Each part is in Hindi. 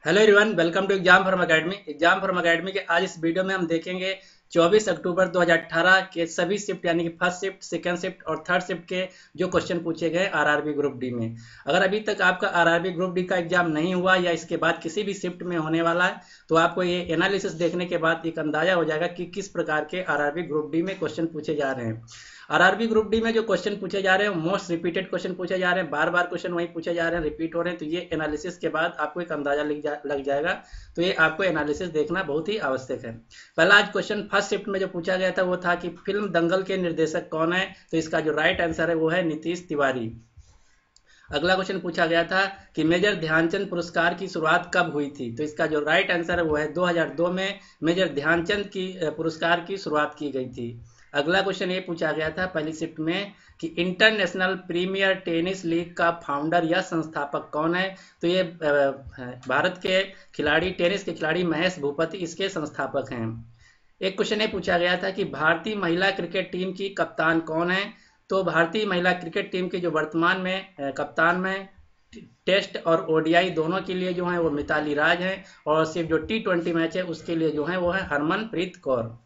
Hello everyone, welcome to exam form academy. Exam form academy के आज इस वीडियो में हम देखेंगे 24 अक्टूबर 2018 के सभी शिफ्ट यानी कि फर्स्ट शिफ्ट, सेकंड शिफ्ट और थर्ड शिफ्ट के जो क्वेश्चन पूछे गए आरआरबी ग्रुप डी में। अगर अभी तक आपका आरआरबी ग्रुप डी का एग्जाम नहीं हुआ या इसके बाद किसी भी शिफ्ट में होने वाला है तो आपको ये एनालिसिस देखने के बाद एक अंदाजा हो जाएगा कि किस प्रकार के आरआरबी ग्रुप डी में क्वेश्चन पूछे जा रहे हैं। आरआरबी ग्रुप डी में जो क्वेश्चन पूछे जा रहे हैं मोस्ट रिपीटेड क्वेश्चन पूछे जा रहे हैं, बार बार क्वेश्चन वही पूछे जा रहे हैं, रिपीट हो रहे हैं। तो ये एनालिसिस के बाद आपको एक अंदाजा लग जाएगा। तो ये आपको एनालिसिस देखना बहुत ही आवश्यक है। पहला आज क्वेश्चन फर्स्ट शिफ्ट में जो पूछा गया था वो था कि फिल्म दंगल के निर्देशक कौन है। तो इसका जो राइट आंसर है वो है नीतीश तिवारी। अगला क्वेश्चन पूछा गया था कि मेजर ध्यानचंद पुरस्कार की शुरुआत कब हुई थी। तो इसका जो राइट आंसर है वो है 2002 में मेजर ध्यानचंद की पुरस्कार की शुरुआत की गई थी। अगला क्वेश्चन ये पूछा गया था पहली शिफ्ट में कि इंटरनेशनल प्रीमियर टेनिस लीग का फाउंडर या संस्थापक कौन है। तो ये भारत के खिलाड़ी, टेनिस के खिलाड़ी महेश भूपति इसके संस्थापक हैं। एक क्वेश्चन ये पूछा गया था कि भारतीय महिला क्रिकेट टीम की कप्तान कौन है। तो भारतीय महिला क्रिकेट टीम की जो वर्तमान में कप्तान में टेस्ट और ओडीआई दोनों के लिए जो है वो मिताली राज हैं, और सिर्फ जो T20 मैच है उसके लिए जो है वो है हरमनप्रीत कौर।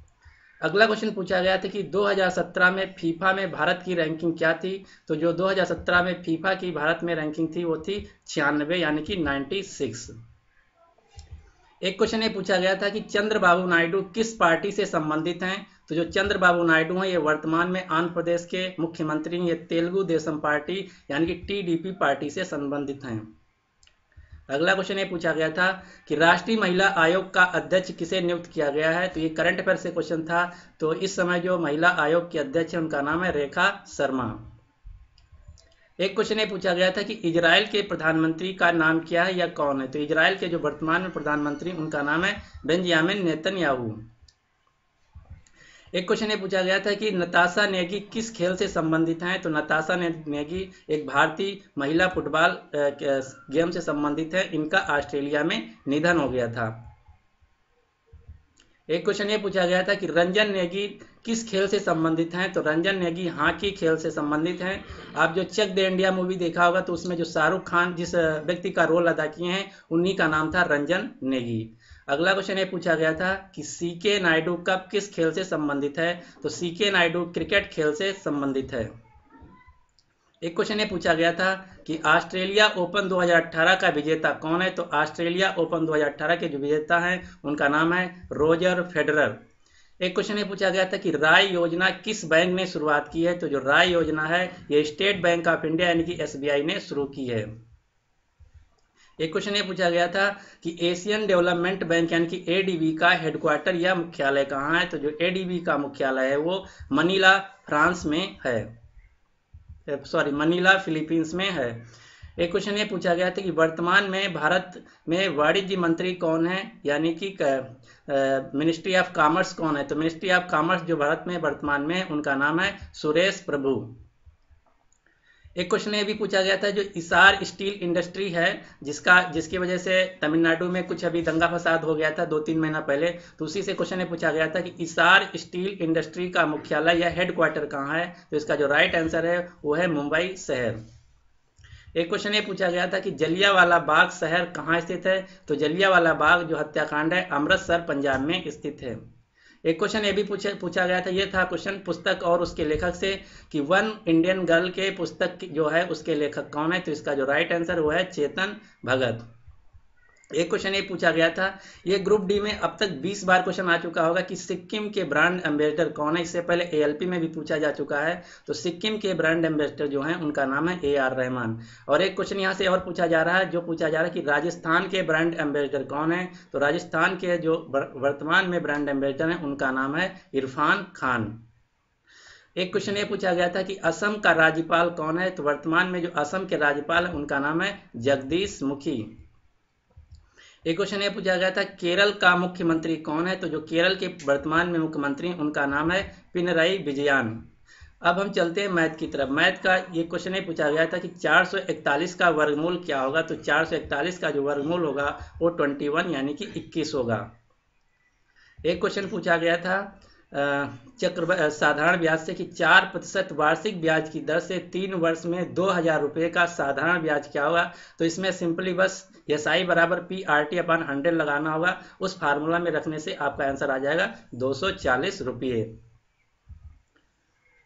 अगला क्वेश्चन पूछा गया था कि 2017 में फीफा में भारत की रैंकिंग क्या थी। तो जो 2017 में फीफा की भारत में रैंकिंग थी वो थी 96 यानी कि 96। एक क्वेश्चन ये पूछा गया था कि चंद्रबाबू नायडू किस पार्टी से संबंधित हैं। तो जो चंद्रबाबू नायडू हैं ये वर्तमान में आंध्र प्रदेश के मुख्यमंत्री, ये तेलुगु देशम पार्टी यानी कि TDP पार्टी से संबंधित हैं। अगला क्वेश्चन ये पूछा गया था कि राष्ट्रीय महिला आयोग का अध्यक्ष किसे नियुक्त किया गया है। तो ये करंट अफेयर से क्वेश्चन था। तो इस समय जो महिला आयोग के अध्यक्ष है उनका नाम है रेखा शर्मा। एक क्वेश्चन ये पूछा गया था कि इजराइल के प्रधानमंत्री का नाम क्या है या कौन है। तो इजराइल के जो वर्तमान में प्रधानमंत्री उनका नाम है बेंजामिन नेतन्याहू। एक क्वेश्चन ये पूछा गया था कि नताशा नेगी किस खेल से संबंधित हैं। तो नताशा नेगी एक भारतीय महिला फुटबॉल गेम से संबंधित है। इनका ऑस्ट्रेलिया में निधन हो गया था। एक क्वेश्चन ये पूछा गया था कि रंजन नेगी किस खेल से संबंधित हैं। तो रंजन नेगी हॉकी खेल से संबंधित हैं। आप जो चक दे इंडिया मूवी देखा होगा तो उसमें जो शाहरुख खान जिस व्यक्ति का रोल अदा किए हैं उन्हीं का नाम था रंजन नेगी। अगला क्वेश्चन ये पूछा गया था कि CK नायडू कप किस खेल से संबंधित है। तो CK नायडू क्रिकेट खेल से संबंधित है। एक क्वेश्चन ये पूछा गया था कि ऑस्ट्रेलिया ओपन 2018 का विजेता कौन है। तो ऑस्ट्रेलिया ओपन 2018 के जो विजेता हैं उनका नाम है रोजर फेडरर। एक क्वेश्चन ये पूछा गया था कि राय योजना किस बैंक ने शुरुआत की है। तो जो राय योजना है ये स्टेट बैंक ऑफ इंडिया यानी कि SBI ने शुरू की है। एक क्वेश्चन ये पूछा गया था कि एशियन डेवलपमेंट बैंक यानी कि ADB का हेडक्वार्टर या मुख्यालय कहाँ है। तो जो ADB का मुख्यालय है वो मनीला फ्रांस में है, मनीला फिलीपींस में है। एक क्वेश्चन ये पूछा गया था कि वर्तमान में भारत में वाणिज्य मंत्री कौन है यानी कि मिनिस्ट्री ऑफ कॉमर्स कौन है। तो मिनिस्ट्री ऑफ कॉमर्स जो भारत में वर्तमान में उनका नाम है सुरेश प्रभु। एक क्वेश्चन ये भी पूछा गया था जो इसार स्टील इंडस्ट्री है जिसकी वजह से तमिलनाडु में कुछ अभी दंगा फसाद हो गया था 2-3 महीना पहले। तो उसी से क्वेश्चन ये पूछा गया था कि इसार स्टील इंडस्ट्री का मुख्यालय या हेडक्वार्टर कहाँ है। तो इसका जो राइट आंसर है वो है मुंबई शहर। एक क्वेश्चन ये पूछा गया था कि जलियांवाला बाग शहर कहाँ स्थित है। तो जलियांवाला बाग जो हत्याकांड है अमृतसर पंजाब में स्थित है। एक क्वेश्चन ये भी पूछा गया था, ये था क्वेश्चन पुस्तक और उसके लेखक से कि वन इंडियन गर्ल के पुस्तक जो है उसके लेखक कौन है। तो इसका जो राइट आंसर वो है चेतन भगत। एक क्वेश्चन ये पूछा गया था, ये ग्रुप डी में अब तक 20 बार क्वेश्चन आ चुका होगा कि सिक्किम के ब्रांड एम्बेसडर कौन है। इससे पहले ALP में भी पूछा जा चुका है। तो सिक्किम के ब्रांड एम्बेसडर जो हैं उनका नाम है AR रहमान। और एक क्वेश्चन यहाँ से और पूछा जा रहा है कि राजस्थान के ब्रांड एम्बेसडर कौन है। तो राजस्थान के जो वर्तमान में ब्रांड एम्बेसडर हैं उनका नाम है इरफान खान। एक क्वेश्चन ये पूछा गया था कि असम का राज्यपाल कौन है। तो वर्तमान में जो असम के राज्यपाल है उनका नाम है जगदीश मुखी। एक क्वेश्चन ये पूछा गया था केरल का मुख्यमंत्री कौन है। तो जो केरल के वर्तमान में मुख्यमंत्री उनका नाम है पिनरई विजयन। अब हम चलते हैं मैथ की तरफ। मैथ का ये क्वेश्चन ये पूछा गया था कि 441 का वर्गमूल क्या होगा। तो 441 का जो वर्गमूल होगा वो 21 यानी कि 21 होगा। एक क्वेश्चन पूछा गया था साधारण ब्याज से कि 4% वार्षिक ब्याज की दर से 3 वर्ष में 2,000 रुपये का साधारण ब्याज क्या होगा। तो इसमें सिंपली बस SI बराबर PRT/100 लगाना होगा। उस फार्मूला में रखने से आपका आंसर आ जाएगा 240 रुपये।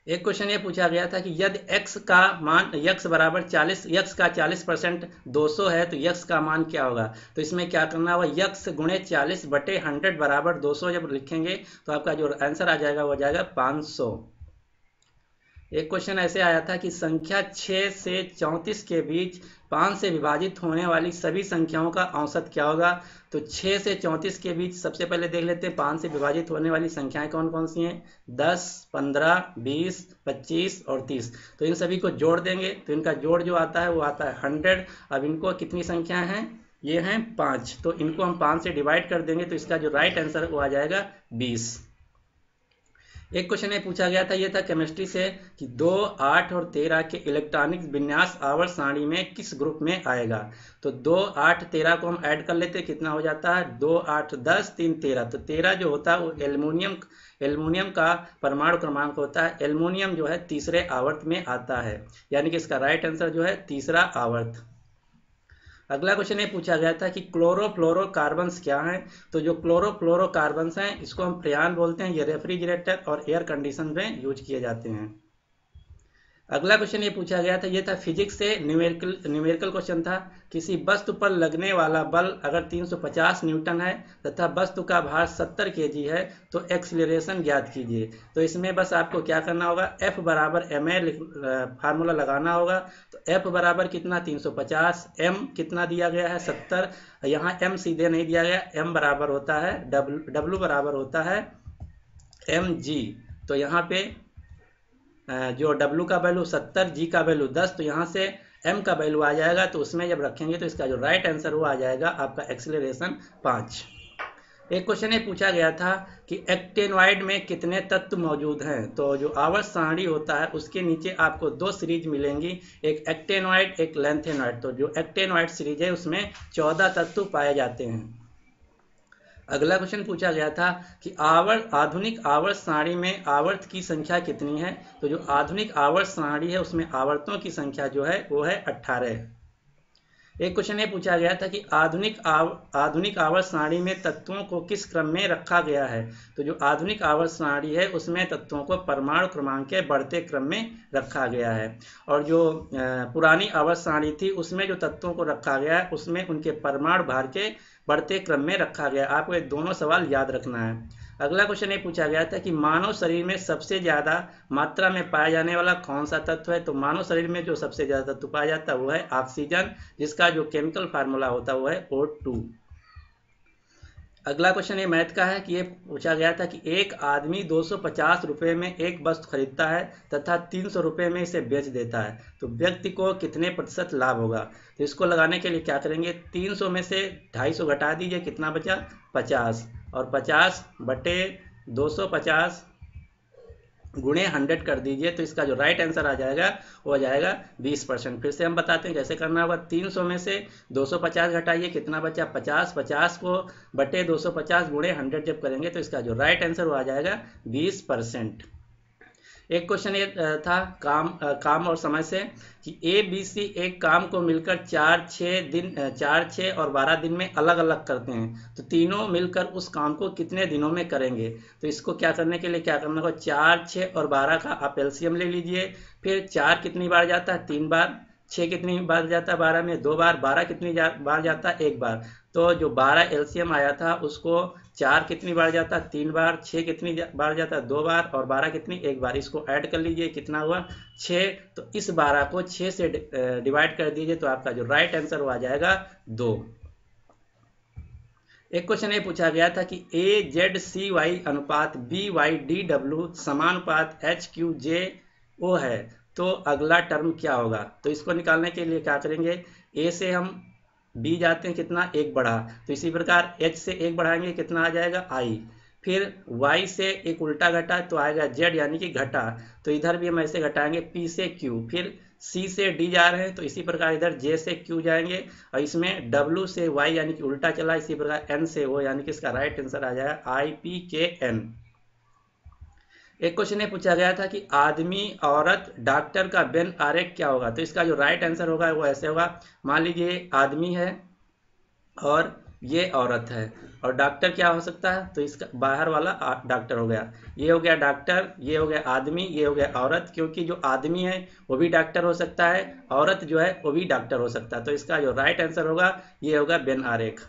एक क्वेश्चन ये पूछा गया था कि यदि x का मान x बराबर 40, x का 40% 200 है तो x का मान क्या होगा। तो इसमें क्या करना होगा, x गुणे 40/100 बराबर 200 जब लिखेंगे तो आपका जो आंसर आ जाएगा वो आ जाएगा 500। एक क्वेश्चन ऐसे आया था कि संख्या 6 से 34 के बीच 5 से विभाजित होने वाली सभी संख्याओं का औसत क्या होगा। तो 6 से 34 के बीच सबसे पहले देख लेते हैं 5 से विभाजित होने वाली संख्याएं कौन कौन सी हैं। 10, 15, 20, 25 और 30। तो इन सभी को जोड़ देंगे तो इनका जोड़ जो आता है वो आता है 100। अब इनको कितनी संख्याएं हैं, ये हैं 5, तो इनको हम 5 से डिवाइड कर देंगे तो इसका जो राइट आंसर वो आ जाएगा 20। एक क्वेश्चन ये पूछा गया था, ये था केमिस्ट्री से कि 2, 8 और 13 के इलेक्ट्रॉनिक विन्यास आवर्त सारणी में किस ग्रुप में आएगा। तो 2, 8, 13 को हम ऐड कर लेते हैं, कितना हो जाता है 2, 8, 10, 3, 13। तो 13 जो होता है वो एल्युमिनियम का परमाणु क्रमांक होता है। एल्युमिनियम जो है तीसरे आवर्त में आता है, यानी कि इसका राइट आंसर जो है तीसरा आवर्त। अगला क्वेश्चन ये पूछा गया था कि क्लोरोफ्लोरोकार्बन्स क्या हैं। तो जो क्लोरोफ्लोरोकार्बन्स हैं इसको हम फ्रेयान बोलते हैं। ये रेफ्रिजरेटर और एयर कंडीशन में यूज किए जाते हैं। अगला क्वेश्चन ये पूछा गया था, ये था फिजिक्स से न्यूमेरिकल क्वेश्चन था। किसी वस्तु पर लगने वाला बल अगर 350 न्यूटन है तथा वस्तु का भार 70 kg है तो एक्सीलरेशन ज्ञात कीजिए। तो इसमें बस आपको क्या करना होगा, F बराबर ma फार्मूला लगाना होगा। तो F बराबर कितना 350, m कितना दिया गया है 70, यहाँ m सीधे नहीं दिया गया, m बराबर होता है W बराबर होता है mg। तो यहाँ पे जो W का वैल्यू 70, G का वैल्यू 10, तो यहाँ से M का वैल्यू आ जाएगा। तो उसमें जब रखेंगे तो इसका जो राइट आंसर वो आ जाएगा आपका एक्सीलरेशन 5। एक क्वेश्चन ये पूछा गया था कि एक्टेनॉइड में कितने तत्व मौजूद हैं। तो जो आवर्त सारणी होता है उसके नीचे आपको 2 सीरीज मिलेंगी, एक एक्टेनॉइड एक लेंथेनॉइड। तो जो एक्टेनॉइड सीरीज है उसमें 14 तत्व पाए जाते हैं। अगला क्वेश्चन पूछा गया था कि आधुनिक आवर्त सारणी में आवर्त की संख्या कितनी है। तो जो आधुनिक आवर्त सारणी है उसमें आवर्तों की संख्या जो है वो है 18। एक क्वेश्चन ये पूछा गया था कि आधुनिक आवर्त सारणी में तत्वों को किस क्रम में रखा गया है। तो जो आधुनिक आवर्त सारणी है उसमें तत्वों को परमाणु क्रमांक के बढ़ते क्रम में रखा गया है। और जो पुरानी आवर्त सारणी थी उसमें जो तत्वों को रखा गया है उसमें उनके परमाणु भार के बढ़ते क्रम में रखा गया। आपको ये दोनों सवाल याद रखना है। अगला क्वेश्चन ये पूछा गया था कि मानव शरीर में सबसे ज्यादा मात्रा में पाया जाने वाला कौन सा तत्व है। तो मानव शरीर में जो सबसे ज्यादा तत्व पाया जाता है वो है ऑक्सीजन, जिसका जो केमिकल फार्मूला होता है वो है O2। अगला क्वेश्चन ये मैथ का है कि ये पूछा गया था कि एक आदमी 250 रुपये में एक वस्तु खरीदता है तथा 300 रुपये में इसे बेच देता है, तो व्यक्ति को कितने प्रतिशत लाभ होगा। तो इसको लगाने के लिए क्या करेंगे, 300 में से 250 घटा दीजिए, कितना बचा 50, और 50 बटे 250 गुणे 100 कर दीजिए। तो इसका जो राइट आंसर आ जाएगा वो आ जाएगा 20%। फिर से हम बताते हैं कैसे करना होगा। 300 में से 250 घटाइए, कितना बचा 50, 50 को बटे 250 गुणे 100 जब करेंगे तो इसका जो राइट आंसर वो आ जाएगा 20%। एक क्वेश्चन ये था काम और समय से कि ABC एक काम को मिलकर 4, 6 और 12 दिन में अलग अलग करते हैं, तो तीनों मिलकर उस काम को कितने दिनों में करेंगे। तो इसको क्या करने के लिए क्या करना होगा, 4, 6 और 12 का आप एलसीएम ले लीजिए। फिर 4 कितनी बार जाता है 3 बार, 6 कितनी बार जाता है 12 में 2 बार, 12 कितनी बार जाता है 1 बार। तो जो 12 एलसीएम आया था उसको 4 कितनी बार जाता है 3 बार, 6 कितनी बार जाता है 2 बार, और 12 कितनी 1 बार। इसको ऐड कर लीजिए, कितना हुआ 6। तो इस 12 को 6 से डिवाइड कर दीजिए तो आपका जो राइट आंसर वो आ जाएगा 2। एक क्वेश्चन ये पूछा गया था कि AZCY अनुपात BYDW समानुपात HQJO है, तो अगला टर्म क्या होगा। तो इसको निकालने के लिए क्या करेंगे, A से हम B जाते हैं, कितना 1 बढ़ा, तो इसी प्रकार H से 1 बढ़ाएंगे, कितना आ जाएगा I। फिर Y से एक उल्टा घटा तो आएगा Z यानी कि घटा, तो इधर भी हम ऐसे घटाएंगे P से Q। फिर C से D जा रहे हैं तो इसी प्रकार इधर J से Q जाएंगे, और इसमें W से Y यानी कि उल्टा चला, इसी प्रकार N से O, यानी कि इसका राइट आंसर आ जाएगा IPKN। एक क्वेश्चन ये पूछा गया था कि आदमी, औरत, डॉक्टर का वेन आरेख क्या होगा। तो इसका जो राइट आंसर होगा वो ऐसे होगा। मान लीजिए आदमी है और ये औरत है, और डॉक्टर क्या हो सकता है, तो इसका बाहर वाला डॉक्टर हो गया। ये हो गया डॉक्टर, ये हो गया आदमी, ये हो गया औरत। क्योंकि जो आदमी है वो भी डॉक्टर हो सकता है, औरत जो है वो भी डॉक्टर हो सकता है। तो इसका जो राइट आंसर होगा ये होगा वेन आरेख।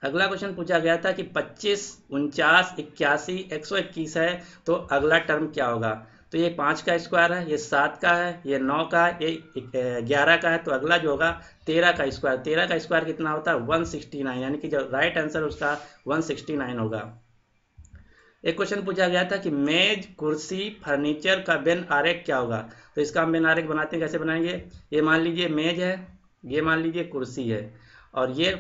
अगला क्वेश्चन पूछा गया था कि 25, 49, 81, 121 है, तो अगला टर्म क्या होगा। तो ये 5 का स्क्वायर है, ये 7 का है, ये 9 का है, ये 11 का है। तो अगला जो होगा 13 का स्क्वायर। 13 का स्क्वायर कितना होता है 169, यानी कि जो राइट आंसर उसका 169 होगा। एक क्वेश्चन पूछा गया था कि मेज, कुर्सी, फर्नीचर का वेन आरेख क्या होगा। तो इसका हम वेन आरेख बनाते हैं, कैसे बनाएंगे। ये मान लीजिए मेज है, ये मान लीजिए कुर्सी है, और ये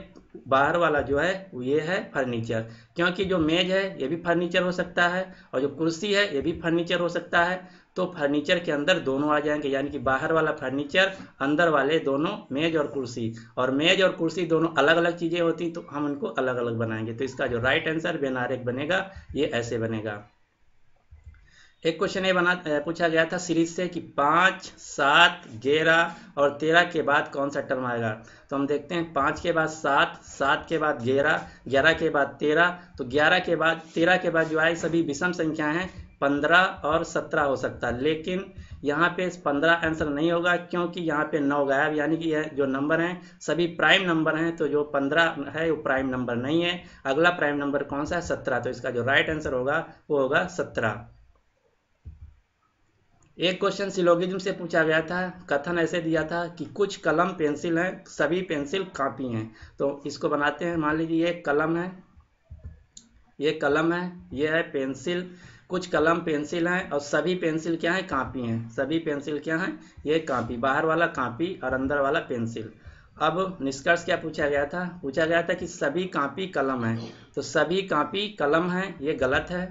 बाहर वाला जो है ये है फर्नीचर। क्योंकि जो मेज है ये भी फर्नीचर हो सकता है, और जो कुर्सी है ये भी फर्नीचर हो सकता है। तो फर्नीचर के अंदर दोनों आ जाएंगे, यानी कि बाहर वाला फर्नीचर, अंदर वाले दोनों मेज और कुर्सी। और मेज और कुर्सी दोनों अलग अलग चीजें होती, तो हम उनको अलग अलग बनाएंगे। तो इसका जो राइट आंसर वेन आरेख बनेगा ये ऐसे बनेगा। एक क्वेश्चन ये पूछा गया था सीरीज से कि 5, 7, 11 और 13 के बाद कौन सा टर्म आएगा। तो हम देखते हैं 5 के बाद 7, 7 के बाद 11, 11 के बाद 13। तो 11 के बाद 13 के बाद जो आए सभी विषम संख्याएं हैं, 15 और 17 हो सकता है। लेकिन यहाँ पे 15 आंसर नहीं होगा, क्योंकि यहाँ पे 9 गायब, यानी कि यह जो नंबर हैं सभी प्राइम नंबर हैं। तो जो 15 है वो प्राइम नंबर नहीं है। अगला प्राइम नंबर कौन सा है 17। तो इसका जो राइट आंसर होगा वो होगा 17। एक क्वेश्चन सिलोगिज्म से पूछा गया था। कथन ऐसे दिया था कि कुछ कलम पेंसिल हैं, सभी पेंसिल कॉपी हैं। तो इसको बनाते हैं। मान लीजिए ये कलम है, ये कलम है, ये है पेंसिल। कुछ कलम पेंसिल हैं और सभी पेंसिल क्या है कॉपी हैं। सभी पेंसिल क्या हैं, ये कॉपी, बाहर वाला कॉपी और अंदर वाला पेंसिल। अब निष्कर्ष क्या पूछा गया था, पूछा गया था कि सभी कॉपी कलम है। तो सभी कॉपी कलम है, ये गलत है।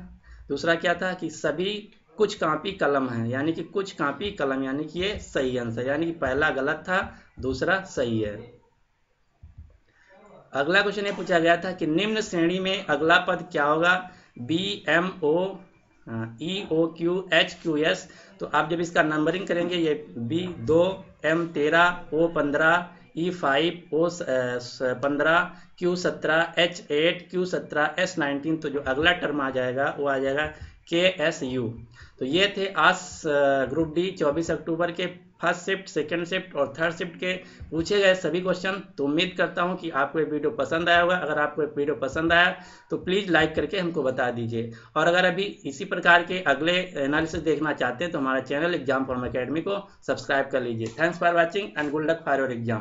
दूसरा क्या था कि सभी कुछ कॉपी कलम है, यानी कि कुछ कॉपी कलम, यानी कि ये सही आंसर, यानी कि पहला गलत था, दूसरा सही है। अगला क्वेश्चन ये पूछा गया था कि निम्न श्रेणी में अगला पद क्या होगा। BMO, EOQ, HQS। तो आप जब इसका नंबरिंग करेंगे, ये B2, M13, O15, E5, O15, Q17, H8, Q17, S19। तो जो अगला टर्म आ जाएगा वो आ जाएगा KSU। तो ये थे आज ग्रुप डी 24 अक्टूबर के फर्स्ट शिफ्ट, सेकंड शिफ्ट और थर्ड शिफ्ट के पूछे गए सभी क्वेश्चन। तो उम्मीद करता हूं कि आपको ये वीडियो पसंद आया होगा। अगर आपको ये वीडियो पसंद आया तो प्लीज़ लाइक करके हमको बता दीजिए। और अगर अभी इसी प्रकार के अगले एनालिसिस देखना चाहते हैं तो हमारा चैनल एग्जाम फॉर्म अकेडमी को सब्सक्राइब कर लीजिए। Thanks for watching and good luck for your exam.